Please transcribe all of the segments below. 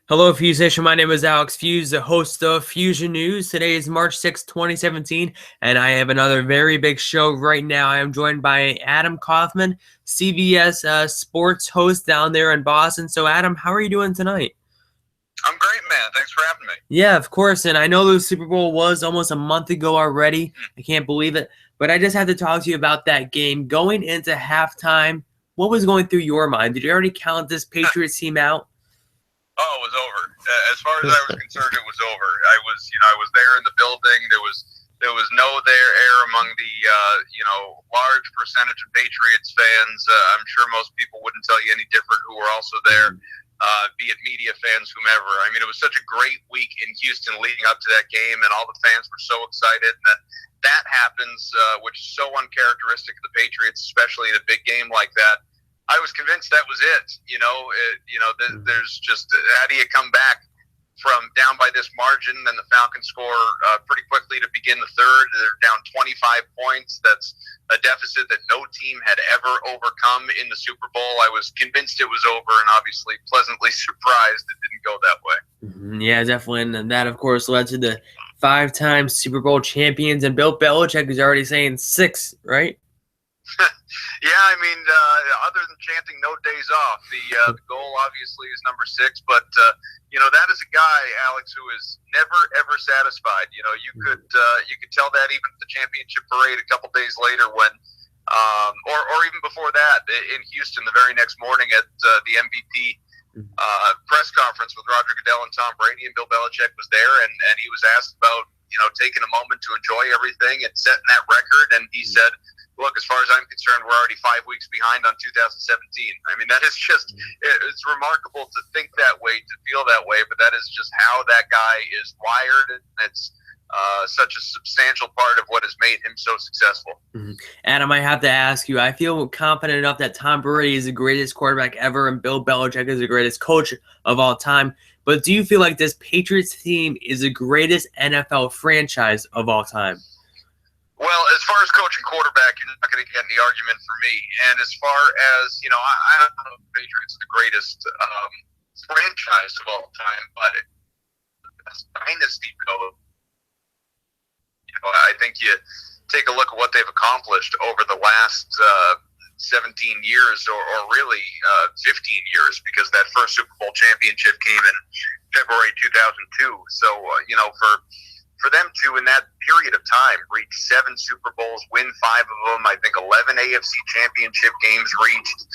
Hello, Feuzion. My name is Alex Fuse, the host of Fusion News. Today is March 6th, 2017, and I have another very big show right now. I am joined by Adam Kaufman, CBS sports host down there in Boston. So, Adam, how are you doing tonight? I'm great, man. Thanks for having me. Yeah, of course. And I know the Super Bowl was almost a month ago already. I can't believe it. But I just have to talk to you about that game. Going into halftime, what was going through your mind? Did you already count this Patriots team out? Oh, it was over. As far as I was concerned, it was over. I was there in the building. There was no air among the large percentage of Patriots fans. I'm sure most people wouldn't tell you any different who were also there, be it media fans, whomever. I mean, it was such a great week in Houston leading up to that game, and all the fans were so excited. And that happens, which is so uncharacteristic of the Patriots, especially in a big game like that. I was convinced that was it. There's just how do you come back from down by this margin? Then the Falcons score pretty quickly to begin the third. They're down 25 points. That's a deficit that no team had ever overcome in the Super Bowl. I was convinced it was over, and obviously pleasantly surprised it didn't go that way. Yeah, definitely. And that, of course, led to the 5-time Super Bowl champions. And Bill Belichick is already saying 6, right? Yeah, I mean, other than chanting "no days off," the goal obviously is number 6. But that is a guy, Alex, who is never ever satisfied. You could tell that even at the championship parade a couple days later, when, or even before that in Houston, the very next morning at the MVP press conference with Roger Goodell and Tom Brady, and Bill Belichick was there, and he was asked about taking a moment to enjoy everything and setting that record, and he said, look, as far as I'm concerned, we're already 5 weeks behind on 2017. I mean, that is just, it's remarkable to think that way, to feel that way, but that is just how that guy is wired. It's such a substantial part of what has made him so successful. Adam, I have to ask you, I feel confident enough that Tom Brady is the greatest quarterback ever and Bill Belichick is the greatest coach of all time. But do you feel like this Patriots team is the greatest NFL franchise of all time? Well, as far as coach and quarterback, you're not going to get any argument for me. And as far as, I don't know if the Patriots are the greatest franchise of all time, but as dynasty goes, I think you take a look at what they've accomplished over the last 17 years or really 15 years, because that first Super Bowl championship came in February 2002. So, for them to, in that period of time, reach 7 Super Bowls, win 5 of them, I think 11 AFC championship games reached,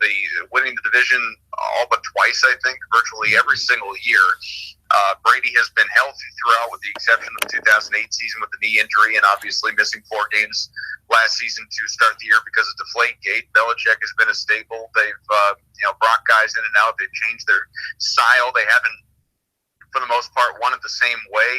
the winning the division all but twice, I think, virtually every single year. Brady has been healthy throughout, with the exception of the 2008 season with the knee injury and obviously missing 4 games last season to start the year because of Deflategate. Belichick has been a staple. They've brought guys in and out. They've changed their style. They haven't, for the most part, won it the same way,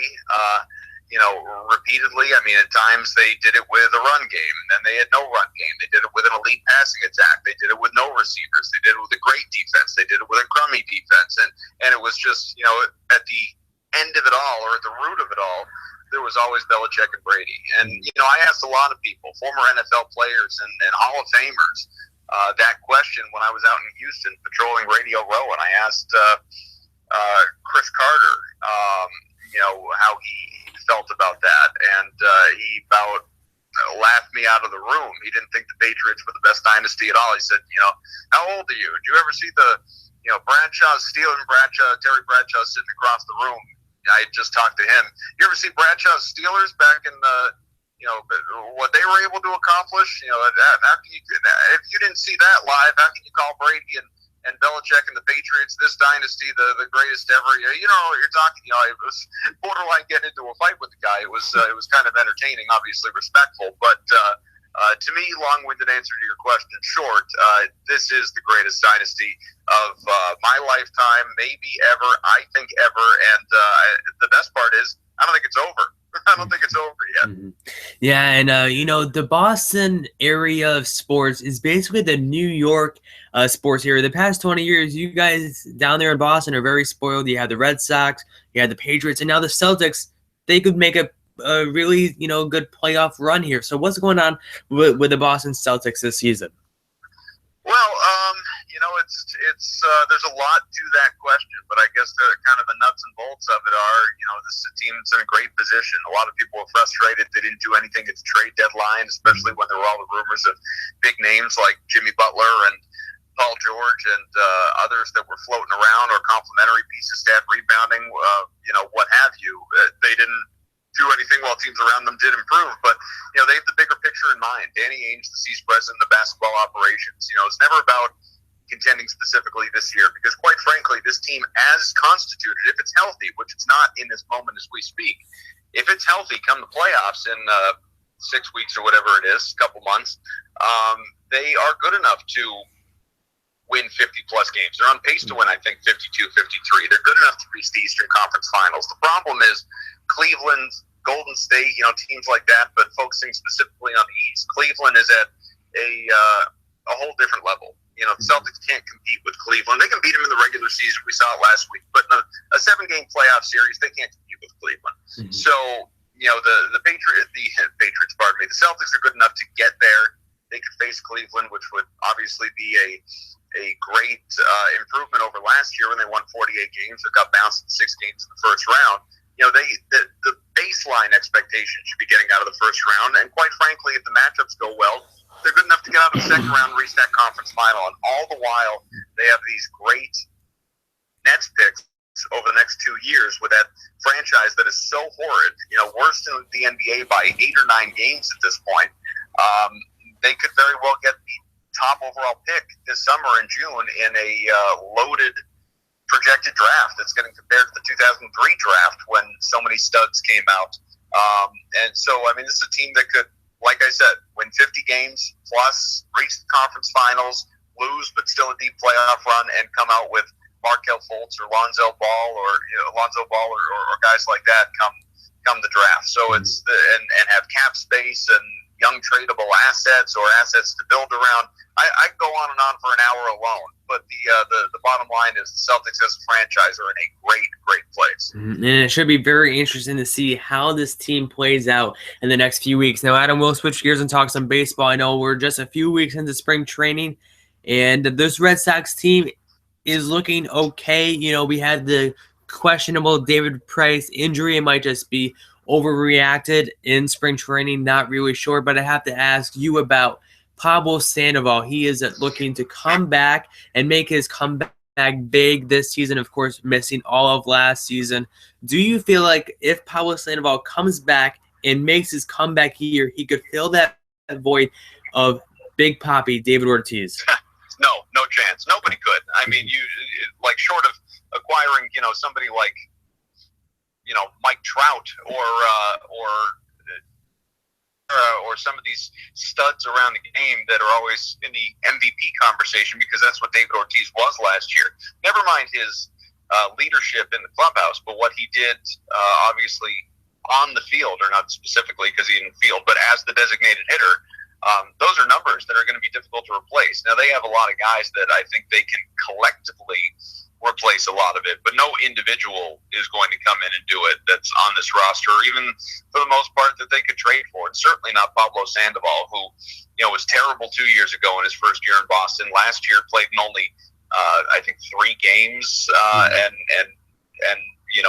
repeatedly. I mean, at times they did it with a run game, and then they had no run game. They did it with an elite passing attack. They did it with no receivers. They did it with a great defense. They did it with a crummy defense. And it was just, at the end of it all, or at the root of it all, there was always Belichick and Brady. And, I asked a lot of people, former NFL players and Hall of Famers, that question when I was out in Houston patrolling Radio Row, and I asked Chris Carter, how he felt about that, and he about laughed me out of the room. He didn't think the Patriots were the best dynasty at all. He said, how old are you? Did you ever see the, Terry Bradshaw sitting across the room? I just talked to him. You ever see Bradshaw's Steelers back in the, what they were able to accomplish? How can you, if you didn't see that live, how can you call Brady and Belichick and the Patriots, this dynasty, the greatest ever? You're talking. I was borderline getting into a fight with the guy. It was kind of entertaining, obviously respectful, but to me, long-winded answer to your question, short, this is the greatest dynasty of my lifetime, maybe ever. I think ever, and the best part is, I don't think it's over. I don't think it's over yet. Yeah, and the Boston area of sports is basically the New York sports area. The past 20 years, you guys down there in Boston are very spoiled. You had the Red Sox, you had the Patriots, and now the Celtics. They could make a really good playoff run here. So what's going on with the Boston Celtics this season? Well, it's there's a lot to that question, but I guess the kind of the nuts and bolts of it are, this is a team that's in a great position. A lot of people were frustrated they didn't do anything at the trade deadline, especially when there were all the rumors of big names like Jimmy Butler and Paul George and others that were floating around, or complementary pieces, stat rebounding, what have you. They didn't do anything while teams around them did improve, but they have the bigger picture in mind. Danny Ainge, the C's president of basketball operations, it's never about contending specifically this year, because quite frankly, this team as constituted, if it's healthy, which it's not in this moment as we speak, if it's healthy come the playoffs in 6 weeks or whatever it is, a couple months, they are good enough to win 50-plus games. They're on pace to win, I think, 52, 53. They're good enough to reach the Eastern Conference Finals. The problem is Cleveland, Golden State, teams like that, but focusing specifically on the East. Cleveland is at a whole different level. The Celtics can't compete with Cleveland. They can beat them in the regular season. We saw it last week. But in a 7-game playoff series, they can't compete with Cleveland. Mm-hmm. So, the Patriots, the Celtics are good enough to get there. They could face Cleveland, which would obviously be a great improvement over last year when they won 48 games. They got bounced in 6 games in the first round. The baseline expectation should be getting out of the first round. And quite frankly, if the matchups go well, they're good enough to get out of the second round and reach that conference final. And all the while, they have these great Nets picks over the next 2 years with that franchise that is so horrid, worse than the NBA by 8 or 9 games at this point. They could very well get the top overall pick this summer in June in a loaded projected draft that's getting compared to the 2003 draft when so many studs came out. And so, this is a team that could, like I said, win 50 games plus, reach the conference finals, lose but still a deep playoff run, and come out with Markelle Fultz or Lonzo Ball or guys like that come the draft. So it's and have cap space and young tradable assets or assets to build around. I could go on and on for an hour alone, but the bottom line is the Celtics as a franchise are in a great place. And it should be very interesting to see how this team plays out in the next few weeks. Now, Adam, we'll switch gears and talk some baseball. I know we're just a few weeks into spring training, and this Red Sox team is looking okay. We had the questionable David Price injury. It might just be overreacted in spring training, not really sure, but I have to ask you about Pablo Sandoval. He is looking to come back and make his comeback big this season, of course, missing all of last season. Do you feel like if Pablo Sandoval comes back and makes his comeback here, he could fill that void of Big Papi David Ortiz? No chance. Nobody could. You short of acquiring, somebody like Mike Trout or some of these studs around the game that are always in the MVP conversation, because that's what David Ortiz was last year. Never mind his leadership in the clubhouse, but what he did obviously on the field, or not specifically because he didn't field, but as the designated hitter, those are numbers that are going to be difficult to replace. Now, they have a lot of guys that I think they can collectively replace a lot of it, but no individual is going to come in and do it that's on this roster, or even for the most part that they could trade for. It's certainly not Pablo Sandoval, who was terrible 2 years ago in his first year in Boston. Last year played in only I think 3 games and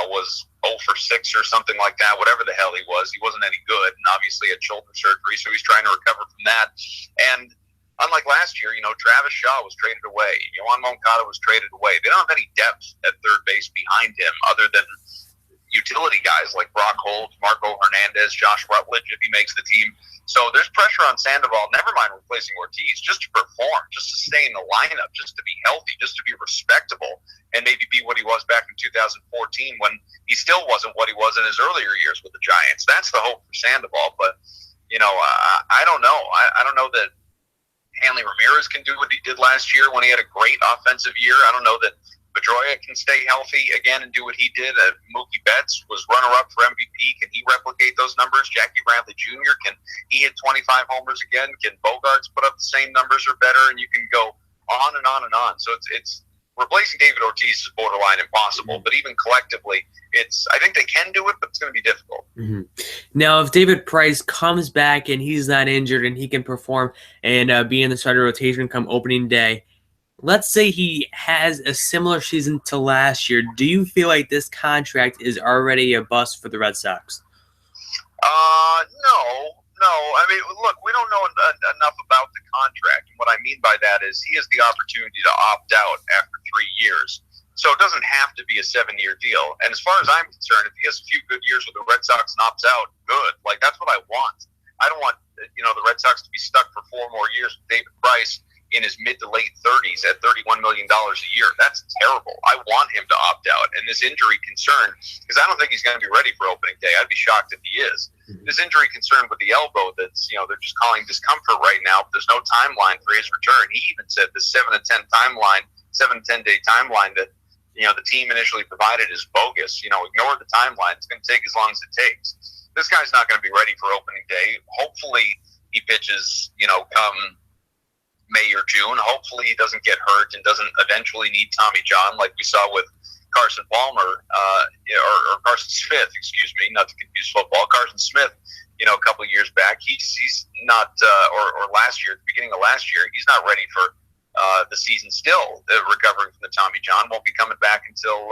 was 0 for 6 or something like that. Whatever the hell he wasn't any good, and obviously had shoulder surgery, so he's trying to recover from that. And unlike last year, Travis Shaw was traded away. Yohan Moncada was traded away. They don't have any depth at third base behind him other than utility guys like Brock Holt, Marco Hernandez, Josh Rutledge if he makes the team. So there's pressure on Sandoval, never mind replacing Ortiz, just to perform, just to stay in the lineup, just to be healthy, just to be respectable, and maybe be what he was back in 2014 when he still wasn't what he was in his earlier years with the Giants. That's the hope for Sandoval. But, I don't know. I don't know that Hanley Ramirez can do what he did last year when he had a great offensive year. I don't know that Pedroia can stay healthy again and do what he did. Mookie Betts was runner-up for MVP. Can he replicate those numbers? Jackie Bradley Jr., can he hit 25 homers again? Can Bogarts put up the same numbers or better? And you can go on and on and on. So it's replacing David Ortiz is borderline impossible. But even collectively, I think they can do it, but it's going to be difficult. Mm-hmm. Now, if David Price comes back and he's not injured and he can perform and be in the starting rotation come opening day, let's say he has a similar season to last year. Do you feel like this contract is already a bust for the Red Sox? No. I mean, look, we don't know enough about the contract. And what I mean by that is he has the opportunity to opt out after 3 years. So it doesn't have to be a 7-year deal. And as far as I'm concerned, if he has a few good years with the Red Sox and opts out, good. Like, that's what I want. I don't want, the Red Sox to be stuck for 4 more years with David Price in his mid to late 30s at $31 million a year. That's terrible. I want him to opt out. And this injury concern, because I don't think he's going to be ready for opening day. I'd be shocked if he is. This injury concern with the elbow that's, they're just calling discomfort right now, but there's no timeline for his return. He even said the 7 to 10 day timeline that, the team initially provided is bogus. Ignore the timeline. It's going to take as long as it takes. This guy's not going to be ready for opening day. Hopefully he pitches, come May or June. Hopefully he doesn't get hurt and doesn't eventually need Tommy John like we saw with Carson Palmer, or Carson Smith, excuse me, not to confuse football. Carson Smith, a couple of years back, he's not, or last year, at the beginning of last year, he's not ready for the season still. Recovering from the Tommy John, won't be coming back until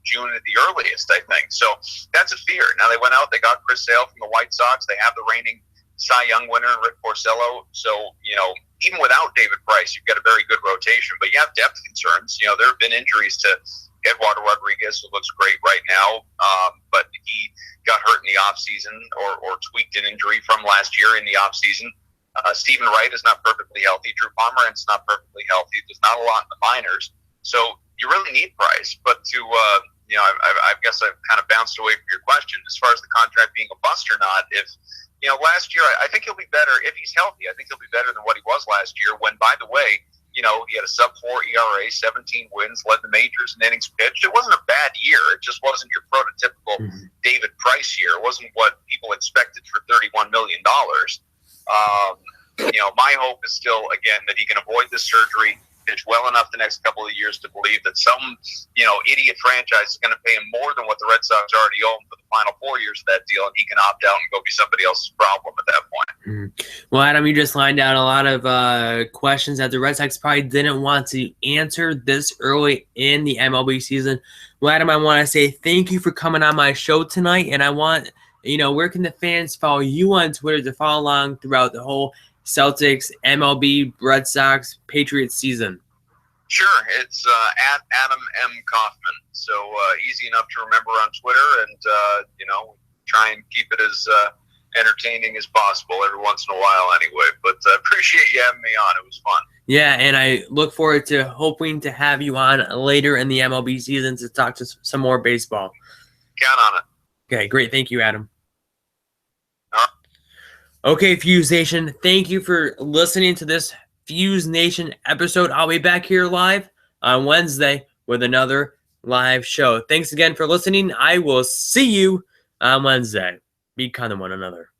June at the earliest, I think. So that's a fear. Now they went out, they got Chris Sale from the White Sox. They have the reigning Cy Young winner, Rick Porcello. So, even without David Price, you've got a very good rotation, but you have depth concerns. There have been injuries to Eduardo Rodriguez, who looks great right now, but he got hurt in the offseason or tweaked an injury from last year in the offseason. Stephen Wright is not perfectly healthy. Drew Pomerantz is not perfectly healthy. There's not a lot in the minors. So you really need Price. But I guess I've kind of bounced away from your question. As far as the contract being a bust or not, if last year, I think he'll be better if he's healthy. I think he'll be better than what he was last year when, by the way, he had a sub-4 ERA, 17 wins, led the majors in innings pitched. It wasn't a bad year. It just wasn't your prototypical David Price year. It wasn't what people expected for $31 million. My hope is still, again, that he can avoid this surgery, pitch well enough the next couple of years to believe that some, idiot franchise is going to pay him more than what the Red Sox already owe him for the final 4 years of that deal, and he can opt out and go be somebody else's problem at that point. Well, Adam, you just lined out a lot of questions that the Red Sox probably didn't want to answer this early in the MLB season. Well, Adam, I want to say thank you for coming on my show tonight, and I want, where can the fans follow you on Twitter to follow along throughout the whole Celtics, MLB, Red Sox, Patriots season? Sure. It's at Adam M. Kaufman. So easy enough to remember on Twitter, and, try and keep it as entertaining as possible every once in a while anyway. But I appreciate you having me on. It was fun. Yeah, and I look forward to hoping to have you on later in the MLB season to talk to some more baseball. Count on it. Okay, great. Thank you, Adam. Okay, Fuse Nation, thank you for listening to this Fuse Nation episode. I'll be back here live on Wednesday with another live show. Thanks again for listening. I will see you on Wednesday. Be kind to one another.